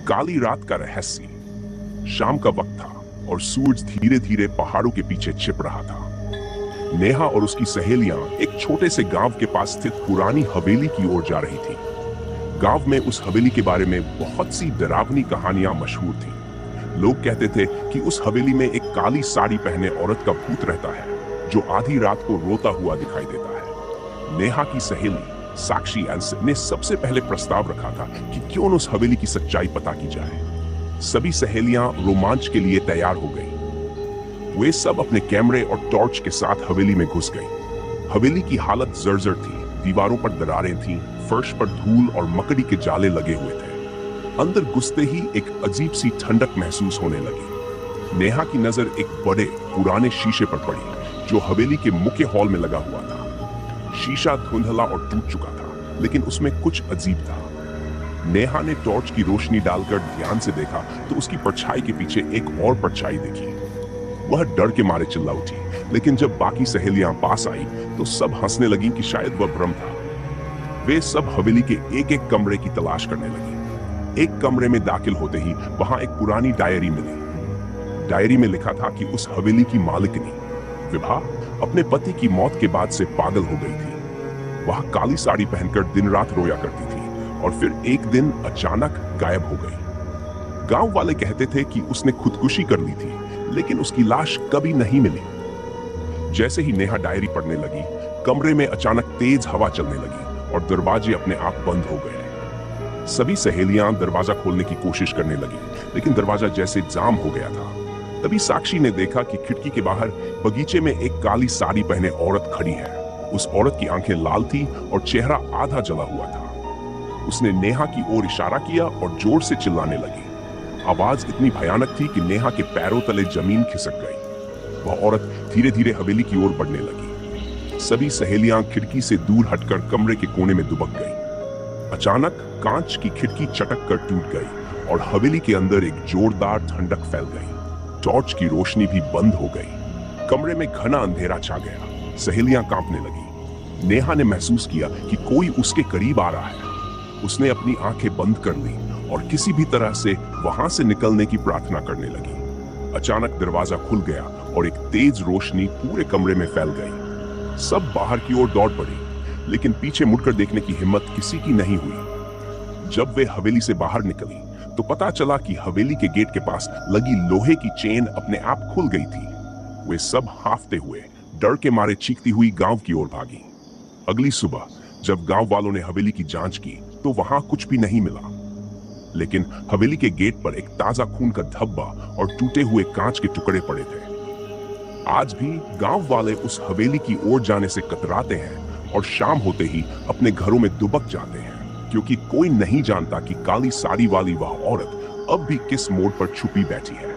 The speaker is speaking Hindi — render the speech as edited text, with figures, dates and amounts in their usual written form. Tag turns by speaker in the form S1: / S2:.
S1: काली रात का रहस्य। शाम का वक्त था और सूरज धीरे धीरे पहाड़ों के पीछे छिप रहा था। नेहा और उसकी सहेलियां एक छोटे से गांव के पास स्थित पुरानी हवेली की ओर जा रही थी। गांव में उस हवेली के बारे में बहुत सी डरावनी कहानियां मशहूर थी। लोग कहते थे कि उस हवेली में एक काली साड़ी पहने औरत का भूत रहता है जो आधी रात को रोता हुआ दिखाई देता है। नेहा की सहेली साक्षी ने सबसे पहले प्रस्ताव रखा था कि क्यों न उस हवेली की सच्चाई पता की जाए। सभी सहेलियां रोमांच के लिए तैयार हो गई। वे सब अपने कैमरे और टॉर्च के साथ हवेली में घुस गई। हवेली की हालत जर्जर थी। दीवारों पर दरारें थीं, फर्श पर धूल और मकड़ी के जाले लगे हुए थे। अंदर घुसते ही एक अजीब सी ठंडक महसूस होने लगी। नेहा की नजर एक बड़े पुराने शीशे पर पड़ी जो हवेली के मुख्य हॉल में लगा हुआ था। शीशा धुंधला और टूट चुका था, लेकिन उसमें कुछ अजीब था। नेहा ने टॉर्च की रोशनी डालकर ध्यान से देखा तो उसकी परछाई के पीछे एक और परछाई दिखी। वह डर के मारे चिल्ला उठी, लेकिन जब बाकी सहेलियां पास आई तो सब हंसने लगी कि शायद वह भ्रम था। वे सब हवेली के एक एक कमरे की तलाश करने लगी। एक कमरे में दाखिल होते ही वहां एक पुरानी डायरी मिली। डायरी में लिखा था कि उस हवेली की मालिकनी विभा अपने पति की मौत के बाद से पागल हो गई थी। वह काली साड़ी पहनकर दिन रात रोया करती थी और फिर एक दिन अचानक गायब हो गई। गांव वाले कहते थे कि उसने खुदकुशी कर ली थी, लेकिन उसकी लाश कभी नहीं मिली। जैसे ही नेहा डायरी पढ़ने लगी, कमरे में अचानक तेज हवा चलने लगी और दरवाजे अपने आप बंद हो गए। सभी सहेलियां दरवाजा खोलने की कोशिश करने लगी, लेकिन दरवाजा जैसे जाम हो गया था। तभी साक्षी ने देखा कि खिड़की के बाहर बगीचे में एक काली साड़ी पहने औरत खड़ी है। उस औरत की आंखें लाल थी और चेहरा आधा जला हुआ था। उसने नेहा की ओर इशारा किया और जोर से चिल्लाने लगी। आवाज इतनी भयानक थी कि नेहा के पैरों तले जमीन खिसक गई। वह औरत धीरे धीरे हवेली की ओर बढ़ने लगी। सभी सहेलियां खिड़की से दूर हटकर कमरे के कोने में दुबक गई। अचानक कांच की खिड़की चटक कर टूट गई और हवेली के अंदर एक जोरदार ठंडक फैल गई। टॉर्च की रोशनी भी बंद हो गई। कमरे में घना अंधेरा छा गया। सहेलियां कांपने लगी। नेहा ने महसूस किया कि कोई उसके करीब आ रहा है। उसने अपनी आंखें बंद कर ली और किसी भी तरह से वहां से निकलने की प्रार्थना करने लगी। अचानक दरवाजा खुल गया और एक तेज रोशनी पूरे कमरे में फैल गई। सब बाहर की ओर दौड़ पड़ी, लेकिन पीछे मुड़कर देखने की हिम्मत किसी की नहीं हुई। जब वे हवेली से बाहर निकली तो पता चला कि हवेली के गेट के पास लगी लोहे की चेन अपने आप खुल गई थी। वे सब हाफते हुए डर के मारे चीखती हुई गांव की ओर भागी। अगली सुबह जब गांव वालों ने हवेली की जांच की तो वहां कुछ भी नहीं मिला, लेकिन हवेली के गेट पर एक ताजा खून का धब्बा और टूटे हुए कांच के टुकड़े पड़े थे। आज भी गांव वाले उस हवेली की ओर जाने से कतराते हैं और शाम होते ही अपने घरों में दुबक जाते हैं, क्योंकि कोई नहीं जानता कि काली साड़ी वाली वह औरत अब भी किस मोड़ पर छुपी बैठी है।